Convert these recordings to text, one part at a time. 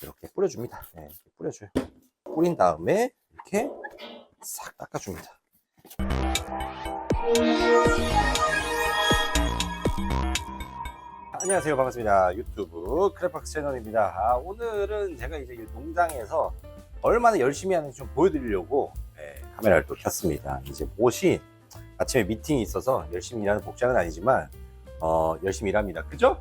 이렇게 뿌려줍니다. 네, 이렇게 뿌려줘요. 뿌린 다음에 이렇게 싹 닦아줍니다. 안녕하세요, 반갑습니다. 유튜브 크레팍스 채널입니다. 오늘은 제가 이제 농장에서 얼마나 열심히 하는지 좀 보여드리려고 카메라를 또 켰습니다. 이제 옷이 아침에 미팅이 있어서 열심히 일하는 복장은 아니지만 열심히 일합니다. 그죠?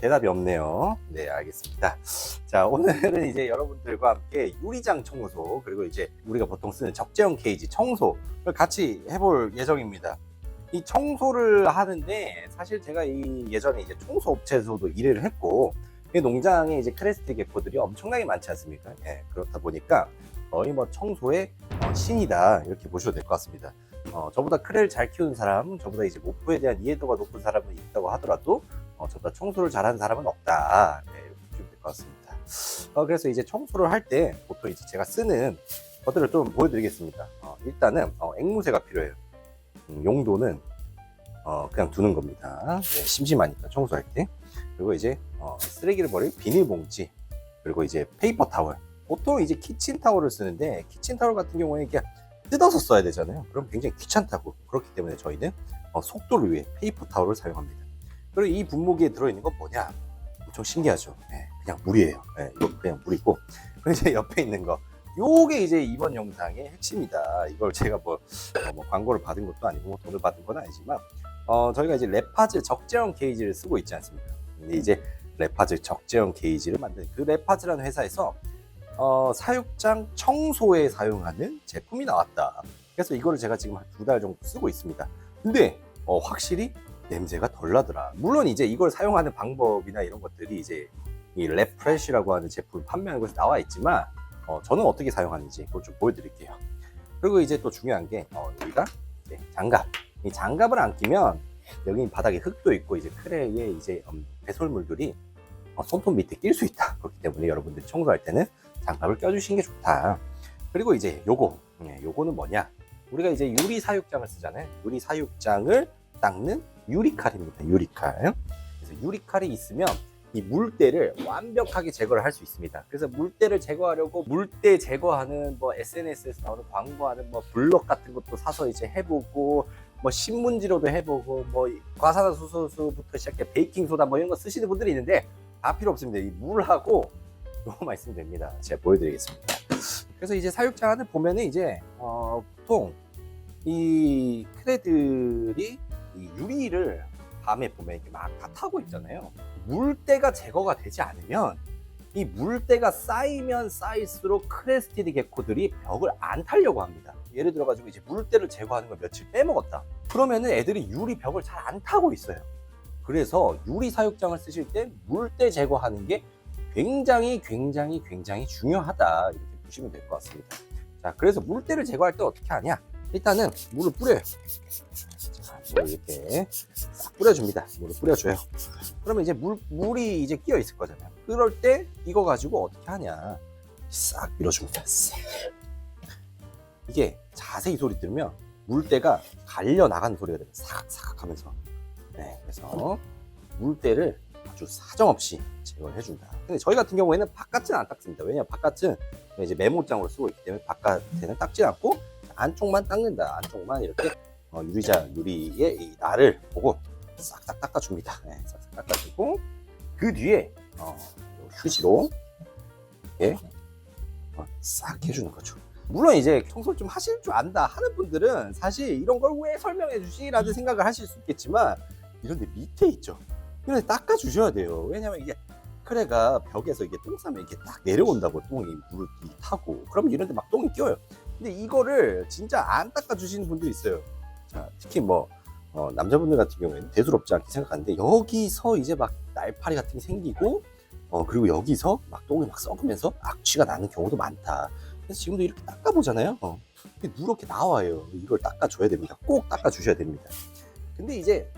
대답이 없네요. 네, 알겠습니다. 자, 오늘은 이제 여러분들과 함께 유리장 청소, 그리고 이제 우리가 보통 쓰는 적재형 케이지 청소를 같이 해볼 예정입니다. 이 청소를 하는데 사실 제가 예전에 이제 청소 업체에서도 일을 했고, 이 농장에 이제 크레스트 개코들이 엄청나게 많지 않습니까? 예, 그렇다 보니까 거의 뭐 청소의 신이다, 이렇게 보셔도 될 것 같습니다. 저보다 크레를 잘 키우는 사람, 저보다 이제 모프에 대한 이해도가 높은 사람은 있다고 하더라도 저보다 청소를 잘하는 사람은 없다, 네, 이렇게 보시면 될 것 같습니다. 그래서 이제 청소를 할 때 보통 이제 제가 쓰는 것들을 좀 보여드리겠습니다. 일단은 앵무새가 필요해요. 용도는 그냥 두는 겁니다. 네, 심심하니까 청소할 때. 그리고 이제 쓰레기를 버릴 비닐봉지, 그리고 이제 페이퍼 타월. 보통 이제 키친 타월을 쓰는데, 키친 타월 같은 경우에 이렇게 뜯어서 써야 되잖아요. 그럼 굉장히 귀찮다고. 그렇기 때문에 저희는 속도를 위해 페이퍼 타월을 사용합니다. 그리고 이 분무기에 들어있는 건 뭐냐? 엄청 신기하죠. 네, 그냥 물이에요. 네, 이거 그냥 물이고. 그리고 이제 옆에 있는 거, 요게 이제 이번 영상의 핵심이다. 이걸 제가 뭐 광고를 받은 것도 아니고 돈을 받은 건 아니지만 저희가 이제 레파즈 적재형 게이지를 쓰고 있지 않습니까? 근데 이제 레파즈 적재형 게이지를 만든 그 레파즈라는 회사에서 사육장 청소에 사용하는 제품이 나왔다. 그래서 이거를 제가 지금 한 2달 정도 쓰고 있습니다. 근데 확실히 냄새가 덜 나더라. 물론 이제 이걸 사용하는 방법이나 이런 것들이 이제 이 랩프레쉬라고 하는 제품을 판매하는 곳에 나와 있지만 저는 어떻게 사용하는지 그걸 좀 보여드릴게요. 그리고 이제 또 중요한 게 여기가 이제 장갑. 이 장갑을 안 끼면 여기 바닥에 흙도 있고 이제 크레에 이제 배설물들이 손톱 밑에 낄 수 있다. 그렇기 때문에 여러분들이 청소할 때는 장갑을 껴주시는 게 좋다. 그리고 이제 요거는 뭐냐? 우리가 이제 유리 사육장을 쓰잖아요. 유리 사육장을 닦는 유리칼입니다. 유리칼. 그래서 유리칼이 있으면 이 물때를 완벽하게 제거를 할 수 있습니다. 그래서 물때를 제거하려고 물때 제거하는 뭐 SNS에서 나오는 광고하는 뭐 블럭 같은 것도 사서 이제 해보고, 뭐 신문지로도 해보고, 뭐 과산화수소부터 시작해 베이킹소다 뭐 이런 거 쓰시는 분들이 있는데 다 필요 없습니다. 이 물하고 요거만 있으면 됩니다. 제가 보여드리겠습니다. 그래서 이제 사육장 안을 보면은 이제 보통 이 크레들이 이 유리를 밤에 보면 이렇게 막 다 타고 있잖아요. 물때가 제거가 되지 않으면 이 물때가 쌓이면 쌓일수록 크레스티드 개코들이 벽을 안 타려고 합니다. 예를 들어 가지고 이제 물때를 제거하는 걸 며칠 빼먹었다. 그러면은 애들이 유리 벽을 잘 안 타고 있어요. 그래서 유리 사육장을 쓰실 때 물때 제거하는 게 굉장히 중요하다, 이렇게 보시면 될 것 같습니다. 자, 그래서 물때를 제거할 때 어떻게 하냐? 일단은 물을 뿌려요. 자, 물을 이렇게 싹 뿌려줍니다. 물을 뿌려줘요. 그러면 이제 물이 이제 끼어 있을 거잖아요. 그럴 때 이거 가지고 어떻게 하냐? 싹 밀어줍니다. 싹. 이게 자세히 소리 들으면 물때가 갈려 나가는 소리가 돼요. 삭삭 하면서. 네, 그래서 물때를 아주 사정없이 제거를 해준다. 근데 저희 같은 경우에는 바깥은 안 닦습니다. 왜냐면 바깥은 이제 메모장으로 쓰고 있기 때문에 바깥에는 닦지 않고 안쪽만 닦는다. 안쪽만 이렇게 유리의 이 날을 보고 싹싹 닦아줍니다. 네, 싹싹 닦아주고 그 뒤에 휴지로 이렇게 싹 해주는 거죠. 물론 이제 청소를 좀 하실 줄 안다 하는 분들은 사실 이런 걸 왜 설명해 주시라는 생각을 하실 수 있겠지만, 이런데 밑에 있죠. 이런데 닦아 주셔야 돼요. 왜냐면 이게 크레가 벽에서 이게 똥 싸면 이렇게 딱 내려온다고, 똥이 물을 타고. 그러면 이런데 막 똥이 껴요. 근데 이거를 진짜 안 닦아 주시는 분들이 있어요. 자, 특히 뭐 남자분들 같은 경우에는 대수롭지 않게 생각하는데, 여기서 이제 막 날파리 같은 게 생기고 그리고 여기서 막 똥이 막 썩으면서 악취가 나는 경우도 많다. 그래서 지금도 이렇게 닦아보잖아요. 누렇게 나와요. 이걸 닦아줘야 됩니다. 꼭 닦아주셔야 됩니다. 근데 이제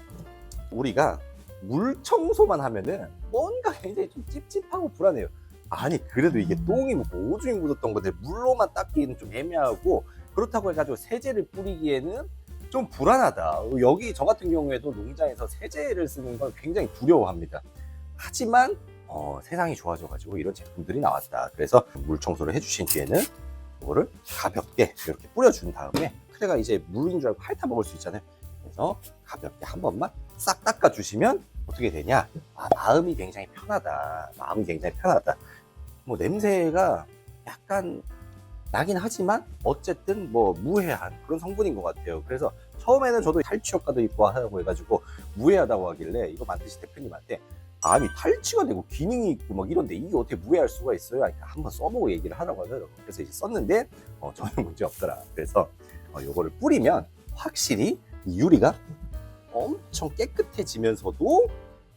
우리가 물 청소만 하면은 뭔가 굉장히 좀 찝찝하고 불안해요. 아니, 그래도 이게 똥이 묻고 오줌이 묻었던 건데 물로만 닦기는 좀 애매하고, 그렇다고 해가지고 세제를 뿌리기에는 좀 불안하다. 여기 저 같은 경우에도 농장에서 세제를 쓰는 걸 굉장히 두려워합니다. 하지만 세상이 좋아져가지고 이런 제품들이 나왔다. 그래서 물 청소를 해주신 뒤에는 이거를 가볍게 이렇게 뿌려준 다음에 크레가 이제 물인 줄 알고 핥아 먹을 수 있잖아요. 그래서 가볍게 한 번만 싹 닦아주시면 어떻게 되냐? 마음이 굉장히 편하다. 마음이 굉장히 편하다. 뭐 냄새가 약간 나긴 하지만 어쨌든 뭐 무해한 그런 성분인 것 같아요. 그래서 처음에는 저도 탈취 효과도 있고 하다고 해가지고 무해하다고 하길래 이거 만드신 대표님한테 아니 탈취가 되고 기능이 있고 막 이런데 이게 어떻게 무해할 수가 있어요? 그러니까 한번 써보고 얘기를 하라고 하더라고요. 그래서 이제 썼는데 전혀 문제 없더라. 그래서 요거를 뿌리면 확실히 이 유리가 엄청 깨끗해지면서도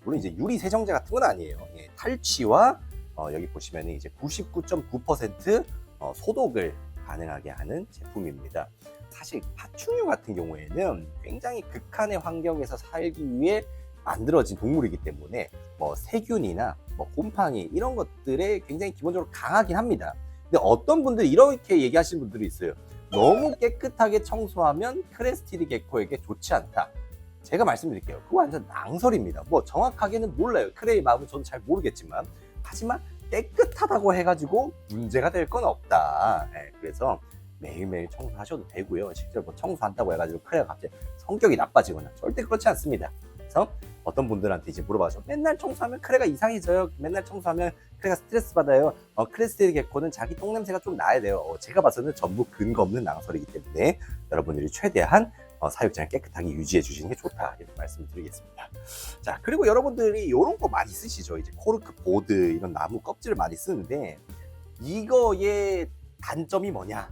물론 이제 유리 세정제 같은 건 아니에요. 예, 탈취와 여기 보시면 이제 99.9% 소독을 가능하게 하는 제품입니다. 사실 파충류 같은 경우에는 굉장히 극한의 환경에서 살기 위해 만들어진 동물이기 때문에 뭐 세균이나 뭐 곰팡이 이런 것들에 굉장히 기본적으로 강하긴 합니다. 근데 어떤 분들이 이렇게 얘기하시는 분들이 있어요. 너무 깨끗하게 청소하면 크레스티드 게코에게 좋지 않다. 제가 말씀드릴게요. 그거 완전 낭설입니다. 뭐 정확하게는 몰라요. 크레의 마음은 저는 잘 모르겠지만 하지만 깨끗하다고 해가지고 문제가 될 건 없다. 네, 그래서 매일매일 청소하셔도 되고요. 실제로 뭐 청소한다고 해가지고 크레가 갑자기 성격이 나빠지거나 절대 그렇지 않습니다. 그래서 어떤 분들한테 이제 물어봐서 맨날 청소하면 크레가 이상해져요. 맨날 청소하면 크레가 스트레스 받아요. 크레스티드 게코는 자기 똥냄새가 좀 나야 돼요. 제가 봐서는 전부 근거 없는 낭설이기 때문에 여러분들이 최대한 사육장을 깨끗하게 유지해 주시는 게 좋다 이렇게 말씀을 드리겠습니다. 자, 그리고 여러분들이 이런 거 많이 쓰시죠. 이제 코르크 보드 이런 나무 껍질을 많이 쓰는데 이거의 단점이 뭐냐?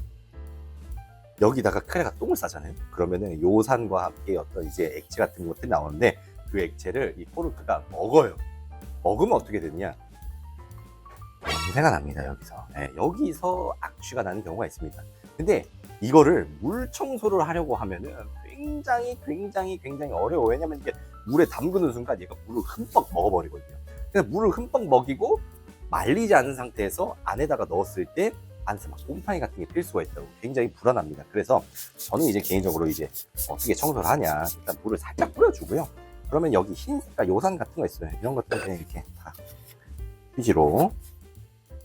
여기다가 크레가 똥을 싸잖아요. 그러면은 요산과 함께 어떤 이제 액체 같은 것들이 나오는데 그 액체를 이 코르크가 먹어요. 먹으면 어떻게 되느냐? 냄새가 납니다. 여기서. 네, 여기서 악취가 나는 경우가 있습니다. 근데 이거를 물 청소를 하려고 하면은 굉장히 어려워요. 왜냐면 이게 물에 담그는 순간 얘가 물을 흠뻑 먹어버리거든요. 그래서 물을 흠뻑 먹이고 말리지 않은 상태에서 안에다가 넣었을 때 안에서 막 곰팡이 같은 게 필 수가 있다고 굉장히 불안합니다. 그래서 저는 이제 개인적으로 이제 어떻게 청소를 하냐, 일단 물을 살짝 뿌려주고요. 그러면 여기 흰 색깔 요산 같은 거 있어요. 이런 것들 그냥 이렇게 다 휴지로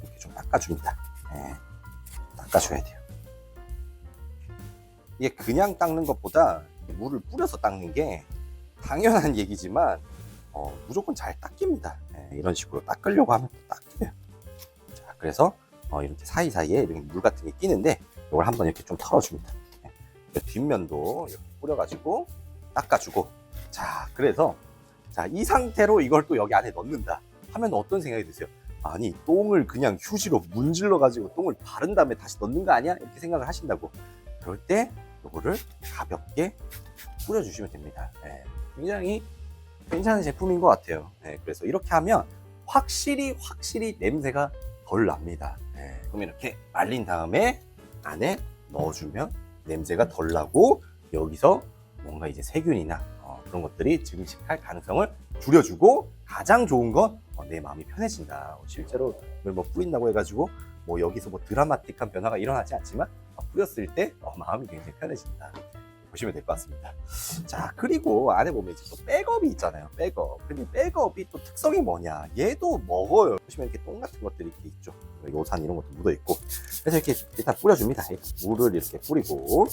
이렇게 좀 닦아줍니다. 네, 닦아줘야 돼요. 이게 그냥 닦는 것보다 물을 뿌려서 닦는 게 당연한 얘기지만 무조건 잘 닦입니다. 네, 이런 식으로 닦으려고 하면 또 닦여요. 자, 그래서 이렇게 사이사이에 이렇게 물 같은 게 끼는데 이걸 한번 이렇게 좀 털어줍니다. 네, 뒷면도 이렇게 뿌려가지고 닦아주고, 자, 그래서 자, 이 상태로 이걸 또 여기 안에 넣는다 하면 어떤 생각이 드세요? 아니, 똥을 그냥 휴지로 문질러 가지고 똥을 바른 다음에 다시 넣는 거 아니야? 이렇게 생각을 하신다고. 그럴 때 이거를 가볍게 뿌려주시면 됩니다. 네, 굉장히 괜찮은 제품인 것 같아요. 네, 그래서 이렇게 하면 확실히 냄새가 덜 납니다. 네, 그럼 이렇게 말린 다음에 안에 넣어주면 냄새가 덜 나고 여기서 뭔가 이제 세균이나 그런 것들이 증식할 가능성을 줄여주고, 가장 좋은 건 내 마음이 편해진다. 실제로 이걸 뭐 뿌린다고 해가지고 뭐 여기서 뭐 드라마틱한 변화가 일어나지 않지만 뿌렸을 때 마음이 굉장히 편해진다. 보시면 될 것 같습니다. 자, 그리고 안에 보면 이제 또 백업이 있잖아요. 백업. 근데 백업이 또 특성이 뭐냐? 얘도 먹어요. 보시면 이렇게 똥 같은 것들이 이렇게 있죠. 요산 이런 것도 묻어 있고. 그래서 이렇게 일단 뿌려줍니다. 물을 이렇게 뿌리고,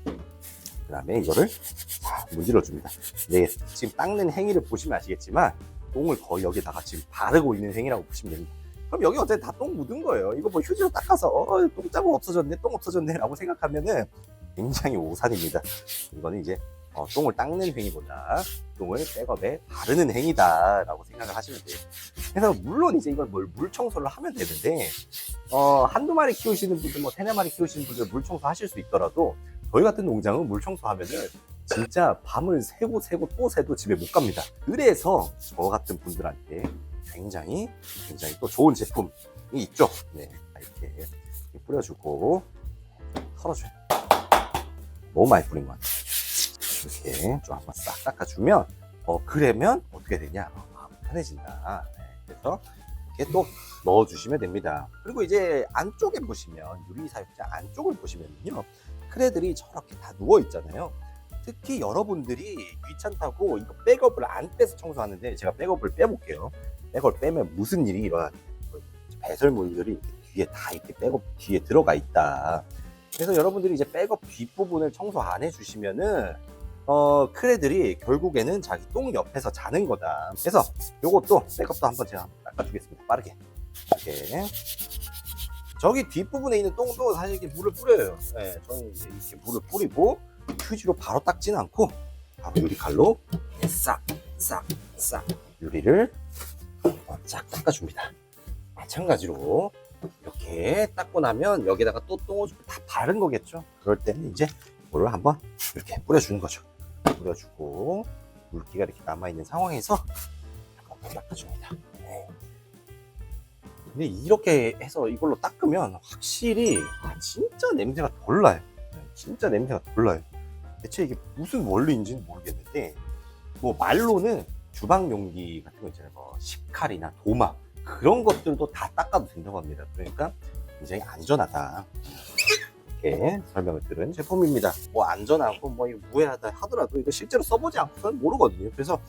그 다음에 이거를 문질러 줍니다. 네, 지금 닦는 행위를 보시면 아시겠지만 똥을 거의 여기다가 지금 바르고 있는 행위라고 보시면 됩니다. 그럼 여기 어차피 다 똥 묻은 거예요. 이거 뭐 휴지로 닦아서 똥자국 없어졌네, 똥 없어졌네 라고 생각하면은 굉장히 오산입니다. 이거는 이제 똥을 닦는 행위보다 똥을 백업에 바르는 행위다 라고 생각을 하시면 돼요. 그래서 물론 이제 이걸 물 청소를 하면 되는데 한두 마리 키우시는 분들, 뭐 세네 마리 키우시는 분들 물 청소 하실 수 있더라도 저희 같은 농장은 물 청소하면은 진짜 밤을 새고 또 새도 집에 못 갑니다. 그래서 저 같은 분들한테 굉장히 또 좋은 제품이 있죠. 네, 이렇게 뿌려주고 털어줘요. 너무 많이 뿌린 것 같아요. 이렇게 좀 한번 싹 닦아주면 그러면 어떻게 되냐? 마음이 편해진다. 네, 그래서 이렇게 또 넣어주시면 됩니다. 그리고 이제 안쪽에 보시면, 유리 사육장 안쪽을 보시면요, 크레들이 저렇게 다 누워 있잖아요. 특히 여러분들이 귀찮다고 이거 백업을 안 빼서 청소하는데, 제가 백업을 빼볼게요. 백을 빼면 무슨 일이 일어나냐. 배설물들이 뒤에 다 이렇게 백업 뒤에 들어가 있다. 그래서 여러분들이 이제 백업 뒷부분을 청소 안 해주시면은 크레들이 결국에는 자기 똥 옆에서 자는 거다. 그래서 요것도 백업도 한번 제가 닦아주겠습니다. 빠르게. 이렇게. 저기 뒷부분에 있는 똥도 사실 이렇게 물을 뿌려요. 네, 저는 이제 이렇게 물을 뿌리고 휴지로 바로 닦지는 않고 바로 유리칼로 싹 유리를 쫙 닦아줍니다. 마찬가지로 이렇게 닦고 나면 여기다가 또 똥을 다 바른 거겠죠. 그럴 때는 이제 이걸 한번 이렇게 뿌려주는 거죠. 뿌려주고 물기가 이렇게 남아있는 상황에서 한번 닦아줍니다. 근데 이렇게 해서 이걸로 닦으면 확실히 진짜 냄새가 덜 나요. 진짜 냄새가 덜 나요. 대체 이게 무슨 원리인지는 모르겠는데 뭐 말로는 주방 용기 같은 거 있잖아요. 뭐 식칼이나 도마 그런 것들도 다 닦아도 된다고 합니다. 그러니까 굉장히 안전하다. 이렇게 설명을 들은 제품입니다. 뭐 안전하고 뭐 무해하다 하더라도 이거 실제로 써보지 않고서는 모르거든요. 그래서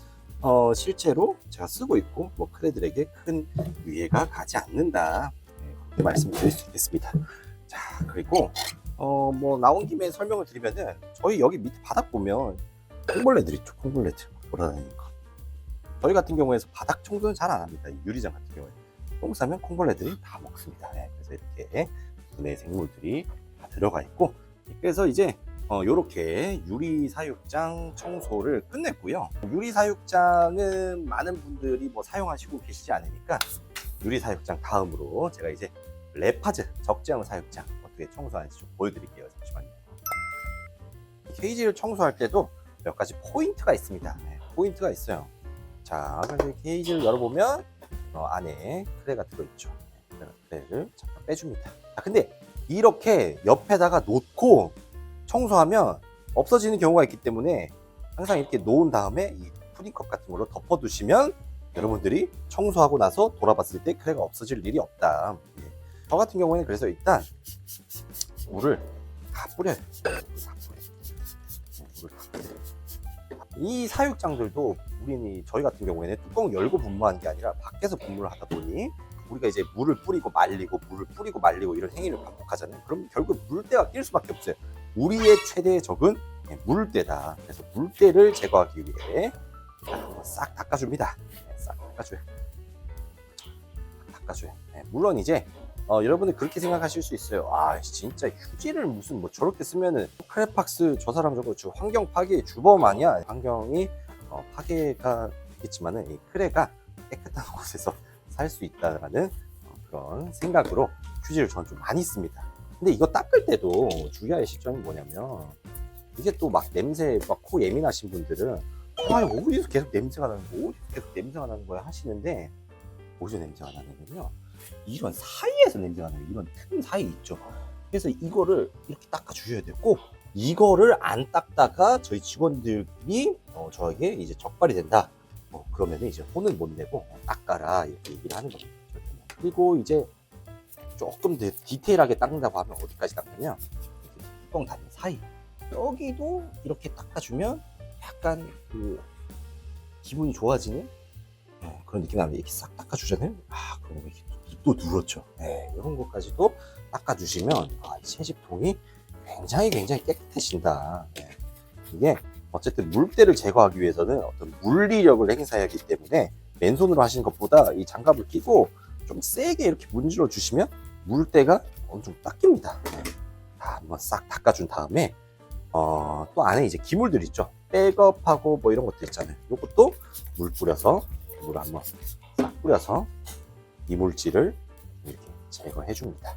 실제로 제가 쓰고 있고 뭐 크레들에게 큰 위해가 가지 않는다. 그렇게 말씀드릴 수 있겠습니다. 자, 그리고 뭐 나온 김에 설명을 드리면은 저희 여기 밑에 바닥 보면 콩벌레들 있죠. 콩벌레들 돌아다니는 거. 저희 같은 경우에서 바닥 청소는 잘 안 합니다. 유리장 같은 경우에 똥 싸면 콩벌레들이 다 먹습니다. 그래서 이렇게 분해 생물들이 다 들어가 있고, 그래서 이제 요렇게 유리 사육장 청소를 끝냈고요. 유리 사육장은 많은 분들이 뭐 사용하시고 계시지 않으니까 유리 사육장 다음으로 제가 이제 레파즈 적재형 사육장 어떻게 청소하는지 좀 보여드릴게요. 잠시만요. 케이지를 청소할 때도 몇 가지 포인트가 있습니다. 포인트가 있어요. 자, 그래서 케이지를 열어보면 안에 크레가 들어있죠. 크레를 잠깐 빼줍니다. 근데 이렇게 옆에다가 놓고 청소하면 없어지는 경우가 있기 때문에 항상 이렇게 놓은 다음에 이 푸딩컵 같은 걸로 덮어두시면 여러분들이 청소하고 나서 돌아봤을 때 크레가 없어질 일이 없다. 저 같은 경우에는 그래서 일단 물을 다 뿌려요. 이 사육장들도 저희 같은 경우에는 뚜껑을 열고 분무하는 게 아니라 밖에서 분무를 하다 보니 우리가 이제 물을 뿌리고 말리고 이런 행위를 반복하잖아요. 그럼 결국 물때가 낄 수밖에 없어요. 우리의 최대의 적은 물때다. 그래서 물때를 제거하기 위해 싹 닦아줍니다. 싹 닦아줘요. 물론 이제 여러분들 그렇게 생각하실 수 있어요. 진짜 휴지를 무슨 뭐 저렇게 쓰면은 크레팍스 저 사람 저거 환경 파괴의 주범 아니야? 환경이 파괴가 있겠지만은 이 크레가 깨끗한 곳에서 살 수 있다라는 그런 생각으로 휴지를 저는 좀 많이 씁니다. 근데 이거 닦을 때도 주의할 시점이 뭐냐면 이게 또 막 냄새 막 코 예민하신 분들은 어디서 계속 냄새가 나는 거야 하시는데 어디서 냄새가 나냐면요, 이런 사이에서 냄새가 나요. 이런 틈 사이 있죠. 그래서 이거를 이렇게 닦아 주셔야 돼요. 꼭 이거를 안 닦다가 저희 직원들이 저에게 이제 적발이 된다. 그러면 이제 혼을 못 내고 닦아라 이렇게 얘기를 하는 겁니다. 그리고 이제 조금 더 디테일하게 닦는다고 하면 어디까지 닦느냐, 뚜껑 닫는 사이 여기도 이렇게 닦아주면 약간 기분이 좋아지는 그런 느낌 나면 이렇게 싹 닦아주잖아요. 그러면 이렇게 또 누렇죠. 이런 것까지도 닦아주시면 채집통이 굉장히 깨끗해진다. 이게 어쨌든 물때를 제거하기 위해서는 어떤 물리력을 행사해야 하기 때문에 맨손으로 하시는 것보다 이 장갑을 끼고 좀 세게 이렇게 문질러 주시면 물때가 어느 정도 닦입니다. 한번 싹 닦아준 다음에 또 안에 이제 기물들 있죠. 백업하고 뭐 이런 것들 있잖아요. 이것도 물 한번 싹 뿌려서 이물질을 이렇게 제거해 줍니다.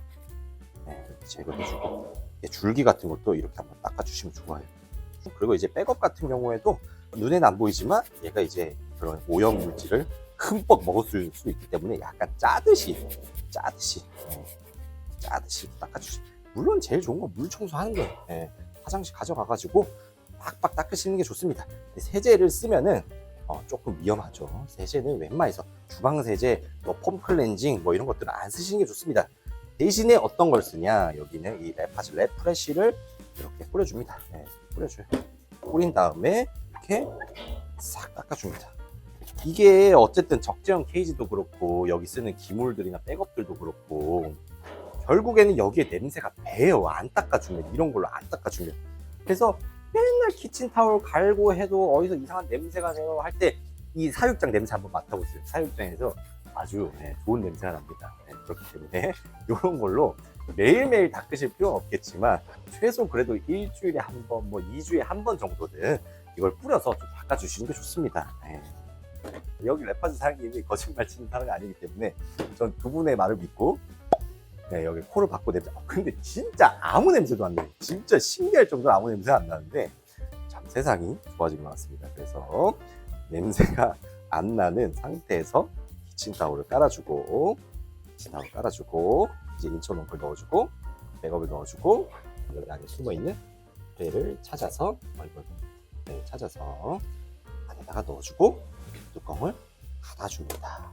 이렇게 제거해 주고 줄기 같은 것도 이렇게 한번 닦아주시면 좋아요. 그리고 이제 백업 같은 경우에도 눈에는 안 보이지만 얘가 이제 그런 오염 물질을 흠뻑 먹을 수 있기 때문에 약간 짜듯이 닦아주시면, 물론 제일 좋은 건 물 청소하는 거예요. 화장실 가져가가지고 팍팍 닦으시는 게 좋습니다. 세제를 쓰면은 조금 위험하죠. 세제는 웬만해서 주방 세제, 폼 클렌징 뭐 이런 것들은 안 쓰시는 게 좋습니다. 대신에 어떤 걸 쓰냐, 여기는 이 레파즈 레프레쉬를 이렇게 뿌려줍니다. 뿌려줘요. 뿌린 다음에 이렇게 싹 닦아줍니다. 이게 어쨌든 적재형 케이지도 그렇고 여기 쓰는 기물들이나 백업들도 그렇고 결국에는 여기에 냄새가 배요. 안 닦아주면, 이런 걸로 안 닦아주면. 그래서 맨날 키친타올 갈고 해도 어디서 이상한 냄새가 나요 할 때 이 사육장 냄새 한번 맡아보세요. 사육장에서 아주 좋은 냄새가 납니다. 그렇기 때문에 이런 걸로 매일매일 닦으실 필요는 없겠지만 최소 그래도 일주일에 한 번, 뭐 2주에 한 번 정도는 이걸 뿌려서 좀 닦아주시는 게 좋습니다. 여기 레파즈 사장님이 거짓말 치는 사람이 아니기 때문에 전 두 분의 말을 믿고 여기 코를 박고 냄새. 근데 진짜 아무 냄새도 안 나요. 진짜 신기할 정도로 아무 냄새가 안 나는데 참 세상이 좋아진 것 같습니다. 그래서 냄새가 안 나는 상태에서 키친타올을 깔아주고, 키친타올 깔아주고, 이제 인천홍크를 넣어주고, 백업을 넣어주고, 여기 안에 숨어있는 트레이를 찾아서 찾아서 안에다가 넣어주고 뚜껑을 닫아줍니다.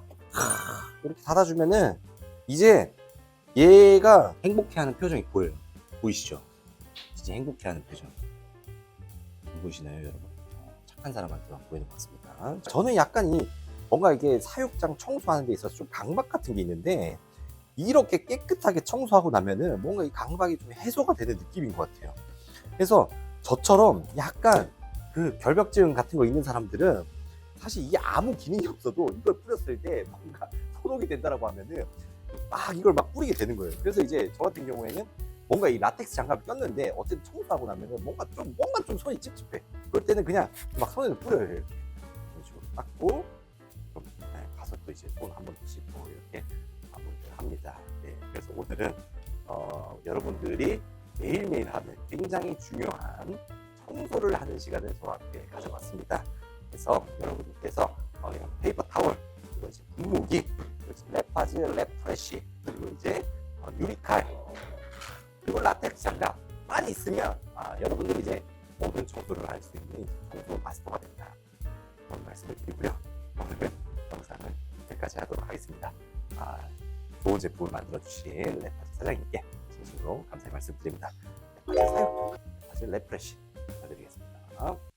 이렇게 닫아주면은 이제 얘가 행복해하는 표정이 보여요. 보이시죠? 진짜 행복해하는 표정. 보이시나요, 여러분? 착한 사람한테만 보이는 것 같습니다. 저는 약간 뭔가 이게 사육장 청소하는 데 있어서 좀 강박 같은 게 있는데 이렇게 깨끗하게 청소하고 나면은 뭔가 이 강박이 좀 해소가 되는 느낌인 것 같아요. 그래서 저처럼 약간 그 결벽증 같은 거 있는 사람들은 사실 이게 아무 기능이 없어도 이걸 뿌렸을 때 뭔가 소독이 된다라고 하면은 막 이걸 막 뿌리게 되는 거예요. 그래서 이제 저 같은 경우에는 뭔가 이 라텍스 장갑을 꼈는데 어쨌든 청소하고 나면은 뭔가 좀 손이 찝찝해. 그럴 때는 그냥 막 손에서 뿌려요. 이렇게 이런 식으로 닦고 좀 가서 또 이제 손 한 번 더 씻고 이렇게 마무리를 합니다. 그래서 오늘은 여러분들이 매일매일 하는 굉장히 중요한 청소를 하는 시간을 저와 함께 가져봤습니다. 그래서 여러분들께서 이런 페이퍼 타월, 그리고 이제 분무기, 그리고 이제 레파즈, 랩프레쉬, 그리고 이제 유리칼, 그리고 라텍스 장갑 많이 있으면 여러분들이 이제 모든 청소를 할 수 있는 청소 마스터가 된다. 그런 말씀을 드리고요. 오늘 영상을 여기까지 하도록 하겠습니다. 좋은 제품을 만들어주신 레파즈 사장님께 진심으로 감사의 말씀 드립니다. 레파즈 사용, 레파즈 랩프레쉬 부탁드리겠습니다.